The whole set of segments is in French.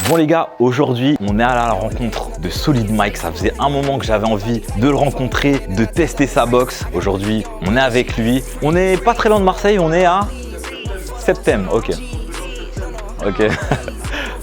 Bon les gars, aujourd'hui on est à la rencontre de Solid Mike. Ça faisait un moment que j'avais envie de le rencontrer, de tester sa boxe. Aujourd'hui on est avec lui. On n'est pas très loin de Marseille, on est à Septem. Ok.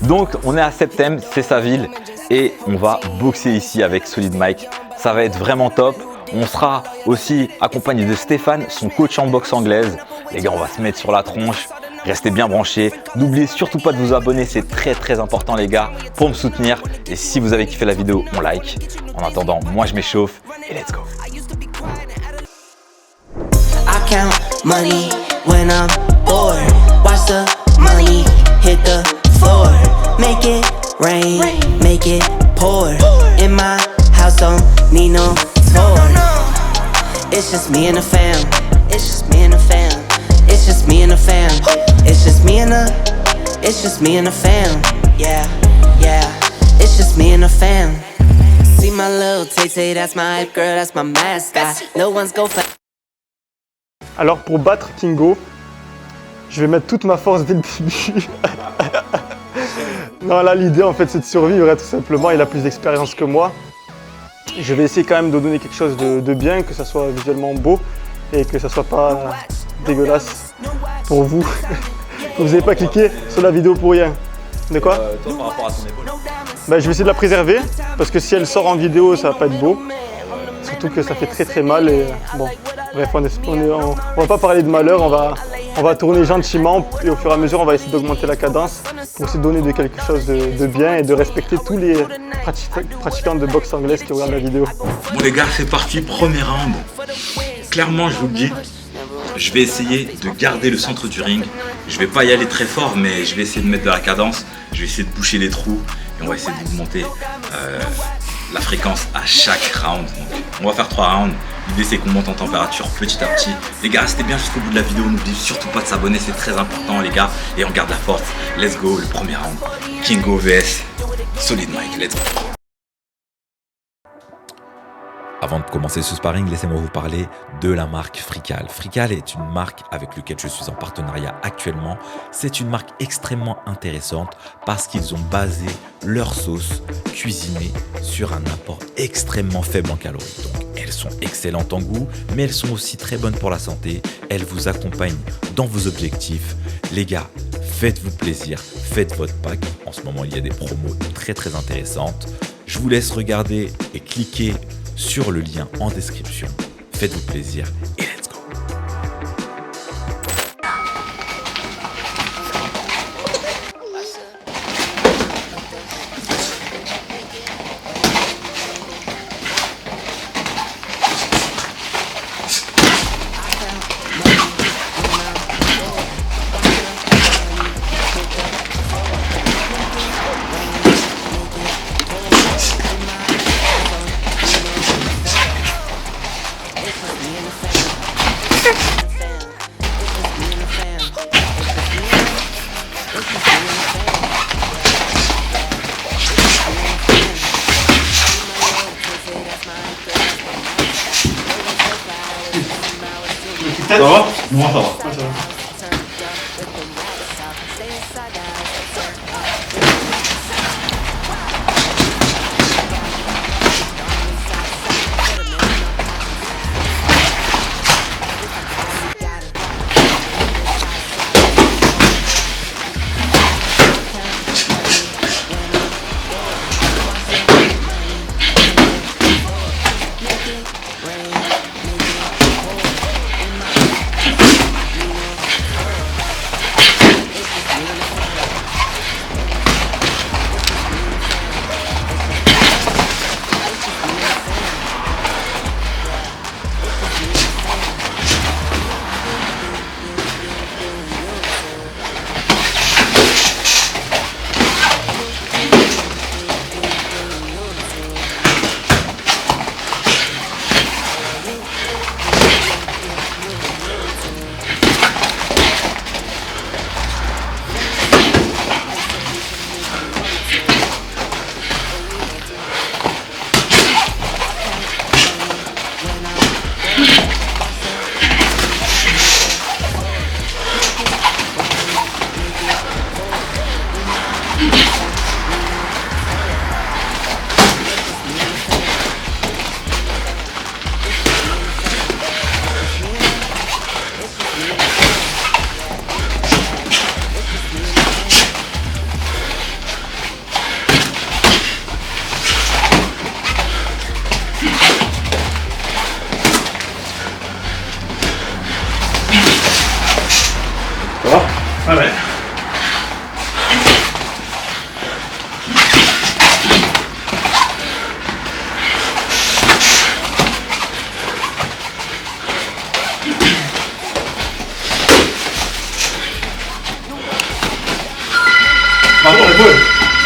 Donc on est à Septem, c'est sa ville. Et on va boxer ici avec Solid Mike. Ça va être vraiment top. On sera aussi accompagné de Stéphane, son coach en boxe anglaise. Les gars, on va se mettre sur la tronche. Restez bien branchés. N'oubliez surtout pas de vous abonner, c'est très important les gars pour me soutenir. Et si vous avez kiffé la vidéo, on like. En attendant, moi je m'échauffe et let's go. I count money when I'm bored. Watch the money hit the floor. Make it rain, make it pour. In my house, don't need no tour. It's just me and the fam. It's just me and the fam. It's just me and the fam. It's just me and the. It's just me and the fam. Yeah. It's just me and the fam. See my little Tay-Tay, that's my hype girl, that's my mascot. No one's go for. Alors pour battre Kingo, je vais mettre toute ma force dès le début. Non, là l'idée en fait c'est de survivre tout simplement. Il a plus d'expérience que moi. Je vais essayer quand même de donner quelque chose de bien, que ça soit visuellement beau et que ça soit pas dégueulasse pour vous. Que vous n'avez pas cliqué sur la vidéo pour rien. De quoi Toi par rapport à ton épaule. Je vais essayer de la préserver parce que si elle sort en vidéo ça va pas être beau. Surtout que ça fait très mal et bon. Bref, on va pas parler de malheur, on va tourner gentiment et au fur et à mesure on va essayer d'augmenter la cadence pour essayer de donner quelque chose de bien et de respecter tous les pratiquants de boxe anglaise qui regardent la vidéo. Bon les gars, c'est parti, premier round. Clairement, je vous le dis, je vais essayer de garder le centre du ring. Je vais pas y aller très fort, mais je vais essayer de mettre de la cadence. Je vais essayer de boucher les trous et on va essayer d'augmenter la fréquence à chaque round. Donc, on va faire 3 rounds. L'idée c'est qu'on monte en température petit à petit. Les gars, restez bien jusqu'au bout de la vidéo. N'oubliez surtout pas de s'abonner, c'est très important les gars. Et on garde la force. Let's go, le premier round. Kingo vs Solid Mike, let's go. Avant de commencer ce sparring, laissez-moi vous parler de la marque Frical. Frical est une marque avec laquelle je suis en partenariat actuellement. C'est une marque extrêmement intéressante parce qu'ils ont basé leur sauce cuisinée sur un apport extrêmement faible en calories. Donc, elles sont excellentes en goût, mais elles sont aussi très bonnes pour la santé. Elles vous accompagnent dans vos objectifs. Les gars, faites-vous plaisir, faites votre pack. En ce moment, il y a des promos très intéressantes. Je vous laisse regarder et cliquer sur le lien en description. Faites-vous plaisir et let's go. Ça va? Moi ça va.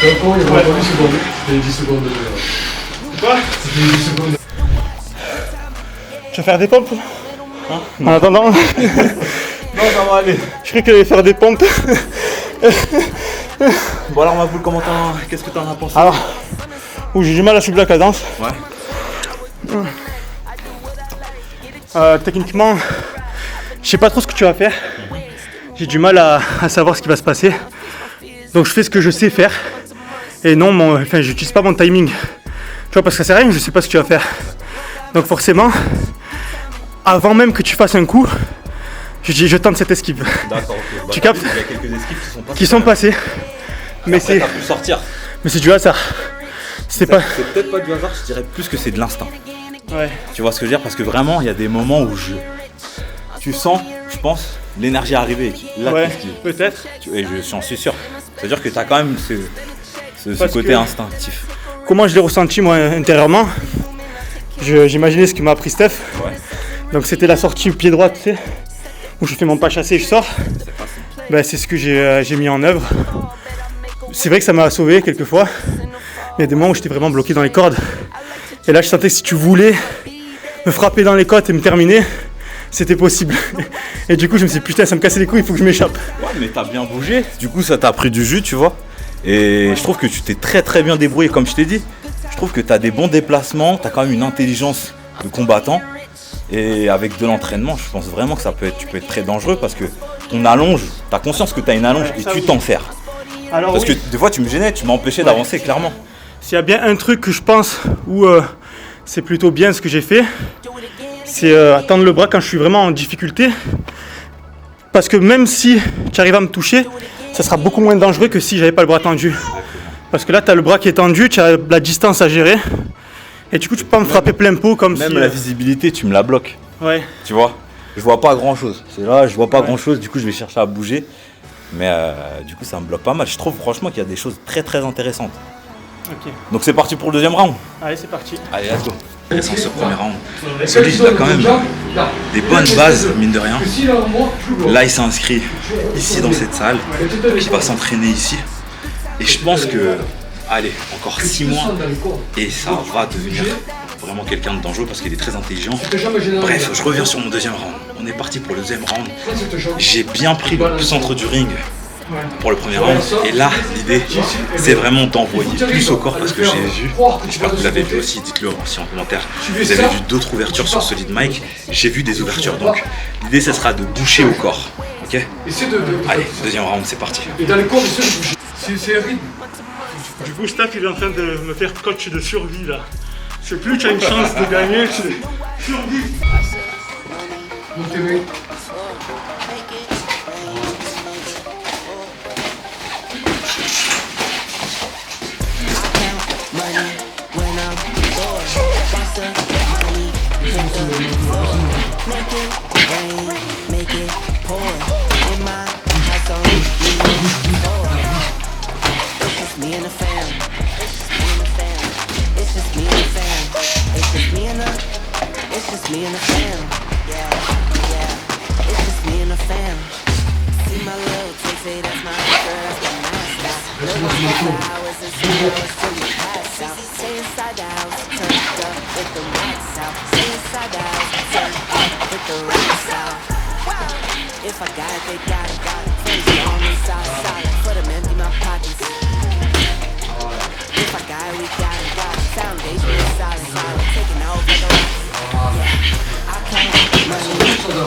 Comment il y a pas 10 secondes? C'était 10 secondes. Quoi? C'était 10 secondes. Tu vas faire des pompes En attendant. Non, ça va aller. Je croyais qu'il allait faire des pompes. Bon alors ma boule, qu'est-ce que t'en as pensé? Alors, j'ai du mal à suivre la cadence. Ouais. Techniquement, je sais pas trop ce que tu vas faire. J'ai du mal à savoir ce qui va se passer. Donc je fais ce que je sais faire. Et non, j'utilise pas mon timing. Tu vois, parce que ça sert à rien, je sais pas ce que tu vas faire. Donc forcément, avant même que tu fasses un coup, je dis je tente cette esquive. D'accord, ok. Tu captes? Il y a quelques esquives qui sont passées. Mais Après, c'est, t'as pu sortir. mais c'est du hasard. C'est pas. C'est peut-être pas du hasard, je dirais plus que c'est de l'instinct. Ouais. Tu vois ce que je veux dire? Parce que vraiment, il y a des moments où tu sens, je pense, l'énergie arriver. Là, Ouais, t'esquives. peut-être. Et j'en suis sûr. C'est-à-dire que tu as quand même ce côté que- instinctif. Comment je l'ai ressenti moi intérieurement? J'imaginais ce que m'a appris Steph. Ouais. Donc c'était la sortie au pied droit, tu sais, où je fais mon pas chassé et je sors. Ben, c'est ce que j'ai mis en œuvre. C'est vrai que ça m'a sauvé quelques fois. Il y a des moments où j'étais vraiment bloqué dans les cordes. Et là je sentais que si tu voulais me frapper dans les côtes et me terminer, c'était possible. Et du coup je me suis dit putain, ça me cassait les couilles, il faut que je m'échappe. Ouais, mais t'as bien bougé. Du coup, ça t'a pris du jus, tu vois. Et je trouve que tu t'es très très bien débrouillé, comme je t'ai dit. Je trouve que t'as des bons déplacements, t'as quand même une intelligence de combattant. Et avec de l'entraînement, je pense vraiment que tu peux être très dangereux parce que ton allonge, t'as conscience que t'as une allonge et ça, tu oui. t'en sers. Alors Parce oui, que des fois, tu me gênais, tu m'as empêché d'avancer, clairement. s'il y a bien un truc que je pense où c'est plutôt bien ce que j'ai fait, c'est attendre le bras quand je suis vraiment en difficulté. Parce que même si tu arrives à me toucher, ça sera beaucoup moins dangereux que si j'avais pas le bras tendu. Parce que là, tu as le bras qui est tendu, tu as la distance à gérer. Et du coup, tu peux pas me frapper plein pot comme Même si... la visibilité, tu me la bloques. Ouais. Tu vois, je vois pas grand chose. C'est là, je vois pas grand chose, du coup je vais chercher à bouger. Mais du coup ça me bloque pas mal. Je trouve franchement qu'il y a des choses très très intéressantes. Ok. Donc c'est parti pour le deuxième round. Allez, c'est parti. Allez, let's go. Intéressant ce premier round. Celui il a quand même des bonnes bases, mine de rien. Là il s'est inscrit ici dans cette salle. Donc il va s'entraîner ici. Et je pense que, allez, encore 6 mois et ça va devenir vraiment quelqu'un de dangereux parce qu'il est très intelligent. Bref, je reviens sur mon deuxième round. On est parti pour le deuxième round. J'ai bien pris le centre du ring pour le premier round. Et là, l'idée, c'est vraiment d'envoyer plus au corps parce que j'ai vu, j'espère que vous l'avez vu aussi, dites-le aussi en commentaire, vous avez vu d'autres ouvertures sur Solid Mike. J'ai vu des ouvertures, donc l'idée, ce sera de boucher au corps. Ok? Allez, deuxième round, c'est parti. Et dans les cours, c'est rythme. Du coup, Steph, il est en train de me faire coach de survie, là. Je sais plus, tu as une chance de gagner, survie. Donc, tes mains. Money when I'm bored. Watch the money hit the floor. Make it rain, make it pour. In my house on it's just me and the fam. It's just me and the fam. It's just me and the fam. It's just me and the fam. Yeah, yeah. It's just me and the fam. See my little chick say that's my girl, that's my master. Little hours and hours till you pass out. Stay inside the house, turned up with the lights out. Stay inside the house, turned up with the lights out. If I got it, they got it. Friends on the south side, for them empty my pockets. If I got it, we got it. Foundation is solid, taking over the rocks. I count money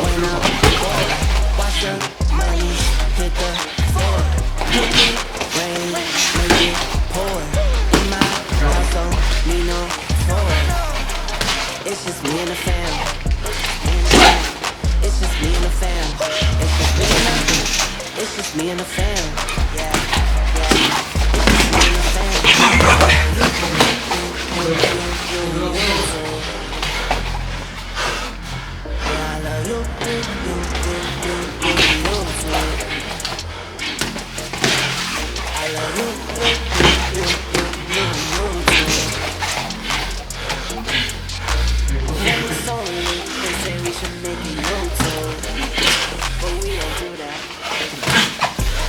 when I'm bored. Watch the money hit the floor. Make it rain, make it pour. In my house, don't need no floor. It's just me and the fam. It's just me and the fam. It's just me and the fam. Yeah, yeah. It's just me and the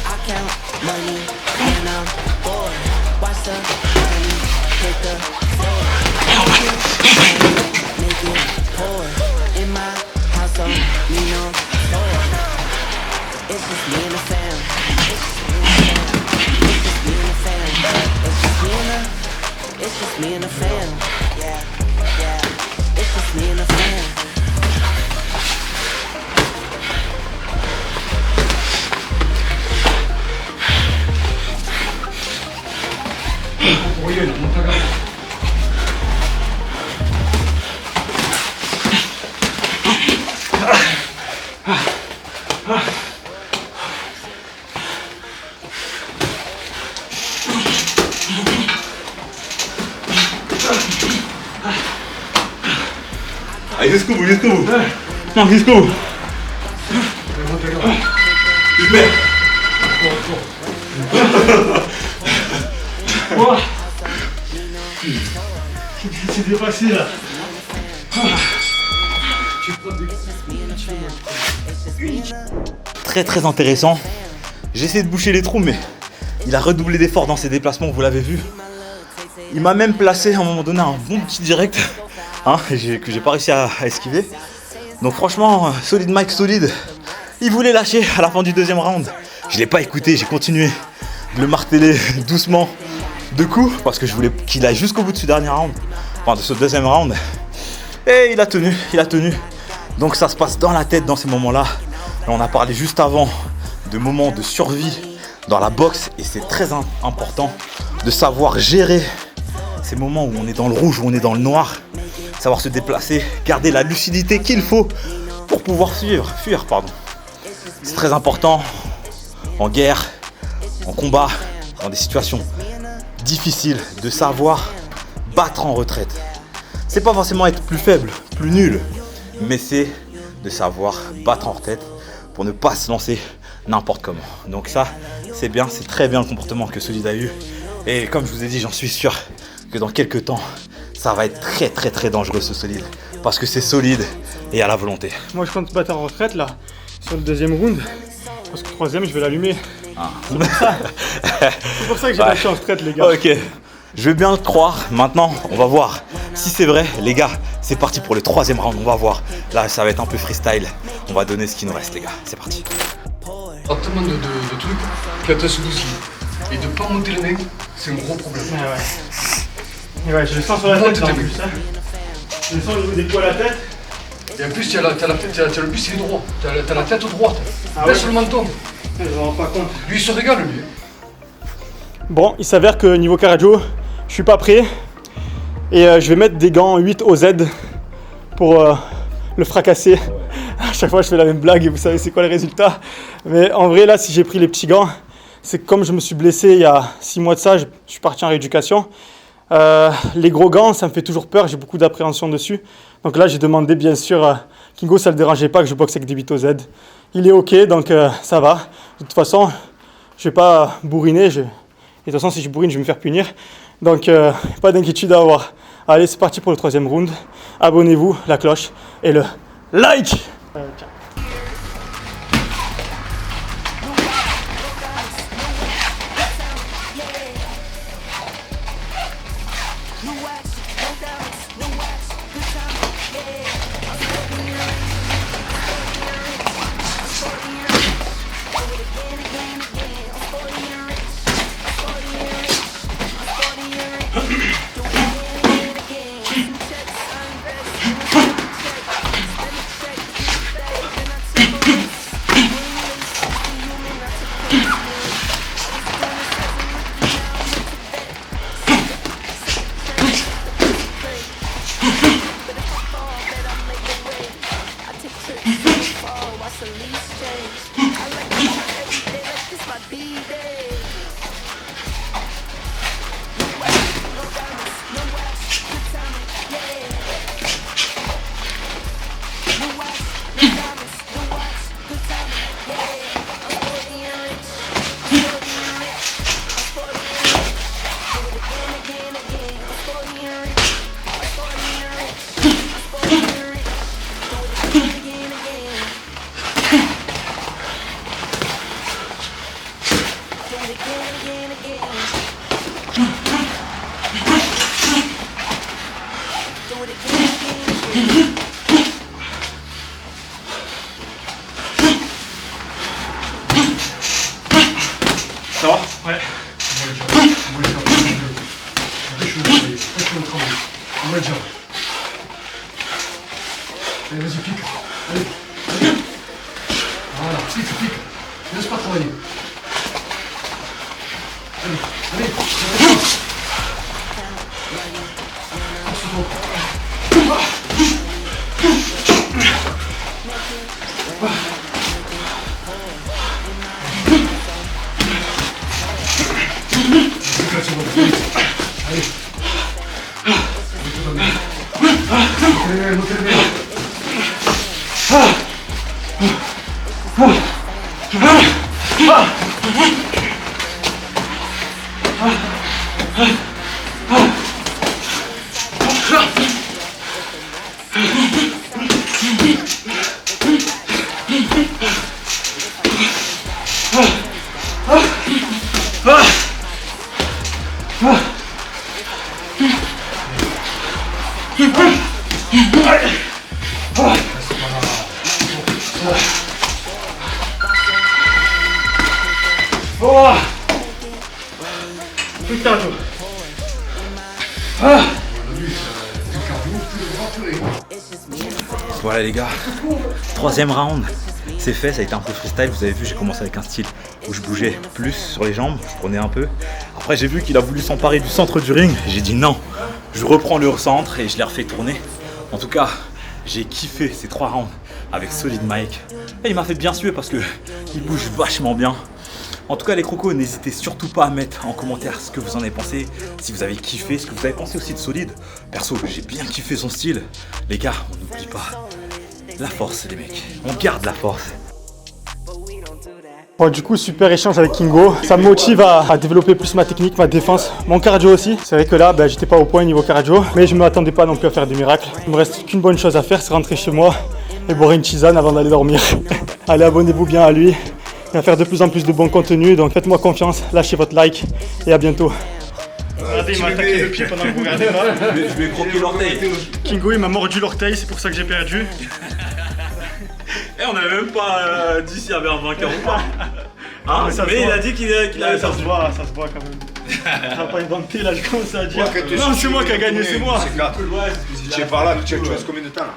I It's just me and the fam. Yeah, yeah. It's just me and the fam. Oye, no te hagas. Allez, jusqu'au bout, jusqu'au bout. Non, jusqu'au bout. Super. C'est dépassé là. Très intéressant. J'ai essayé de boucher les trous, mais il a redoublé d'efforts dans ses déplacements, vous l'avez vu. Il m'a même placé à un moment donné un bon petit direct hein, que j'ai pas réussi à esquiver. Donc franchement, solide Mike, solide. Il voulait lâcher à la fin du deuxième round. Je l'ai pas écouté, j'ai continué de le marteler doucement de coups parce que je voulais qu'il aille jusqu'au bout de ce dernier round, enfin de ce deuxième round. Et il a tenu. Donc ça se passe dans la tête dans ces moments-là. Là, on a parlé juste avant de moments de survie dans la boxe et c'est très important de savoir gérer ces moments où on est dans le rouge, où on est dans le noir, savoir se déplacer, garder la lucidité qu'il faut pour pouvoir fuir. C'est très important en guerre, en combat, dans des situations difficiles, de savoir battre en retraite. C'est pas forcément être plus faible, plus nul, mais c'est de savoir battre en retraite pour ne pas se lancer n'importe comment. Donc ça, c'est bien, c'est très bien le comportement que Solide a eu. Et comme je vous ai dit, j'en suis sûr que dans quelques temps, ça va être très dangereux ce Solide. Parce que c'est solide et à la volonté. Moi je compte battre en retraite là, sur le deuxième round. Parce que le troisième, je vais l'allumer. Ah. C'est pour ça que j'ai lâché en retraite, les gars. Ok, je vais bien le croire. Maintenant, on va voir si c'est vrai. Les gars, c'est parti pour le troisième round. On va voir. Là, ça va être un peu freestyle. On va donner ce qui nous reste, les gars. C'est parti. Tellement de trucs qui a ce dossier. Et de pas monter les mecs, c'est un gros problème. Et ouais, je le sens sur la tête là, en plus. Hein. Je le sens au niveau des poils à la tête. Et en plus, tu as le bus, il est droit. Tu as la tête droite. Ah Laisse ouais. le menton. Je me rends pas compte. Lui, il se régale, lui. Bon, il s'avère que niveau cardio, je suis pas prêt. Et je vais mettre des gants 8 OZ pour le fracasser. À chaque fois, je fais la même blague et vous savez c'est quoi le résultat. Mais en vrai, là, si j'ai pris les petits gants, c'est que comme je me suis blessé il y a 6 mois de ça, je suis parti en rééducation. Les gros gants, ça me fait toujours peur, j'ai beaucoup d'appréhension dessus. Donc là, j'ai demandé bien sûr, Kingo, ça ne le dérangeait pas que je boxe avec des 8 OZ. Il est ok, donc ça va. De toute façon, je ne vais pas bourriner. Et de toute façon, si je bourrine, je vais me faire punir. Donc, pas d'inquiétude à avoir. Allez, c'est parti pour le troisième round. Abonnez-vous, la cloche et le like. Tiens. Nouvelle jambe. Allez, vas-y, pique. Allez, allez. Voilà, pique, pique. Ne laisse pas travailler. Allez, allez. Putain, Voilà les gars, 3e round, c'est fait, ça a été un peu freestyle. Vous avez vu, j'ai commencé avec un style où je bougeais plus sur les jambes, je prenais un peu. Après j'ai vu qu'il a voulu s'emparer du centre du ring, j'ai dit non, je reprends le centre et je l'ai refait tourner. En tout cas, j'ai kiffé ces 3 rounds avec Solid Mike. Et il m'a fait bien suer parce qu'il bouge vachement bien. En tout cas les crocos, n'hésitez surtout pas à mettre en commentaire ce que vous en avez pensé, si vous avez kiffé, ce que vous avez pensé aussi de Solid. Perso, j'ai bien kiffé son style. Les gars, on n'oublie pas la force les mecs, on garde la force. Bon, du coup, super échange avec Kingo. Ça me motive à développer plus ma technique, ma défense, mon cardio aussi. C'est vrai que là, j'étais pas au point niveau cardio, mais je ne m'attendais pas non plus à faire des miracles. Il me reste qu'une bonne chose à faire, c'est rentrer chez moi et boire une tisane avant d'aller dormir. Allez, abonnez-vous bien à lui. Il va faire de plus en plus de bons contenus, donc faites-moi confiance, lâchez votre like et à bientôt. Regardez, il m'a attaqué le pied pendant que vous regardez là. Je vais croquer l'orteil. Kingo, il m'a mordu l'orteil, c'est pour ça que j'ai perdu. Et on n'avait même pas dit s'il y avait un vainqueur ou pas. Hein, mais il a dit qu'il avait Ça perdu. se voit quand même. On va pas inventer là, je commence à dire. Ouais, Non, c'est moi qui a gagné, c'est moi. C'est clair. Si tu es par là, tu restes combien de temps là?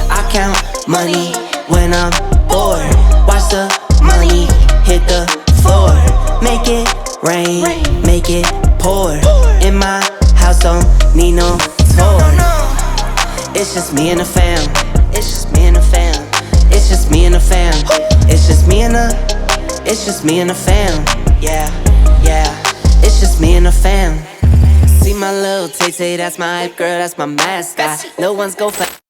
I count money when I'm bored. Watch the money hit the floor. Make it rain, make it pour. In my house, don't need no tour. It's just me and the fam. It's just me and the fam. It's just me and the fam. It's just me and the. It's just me and the fam. Yeah, yeah. It's just me and the fam. See my little Tay-Tay, that's my hype girl, that's my mascot. Little ones go fast.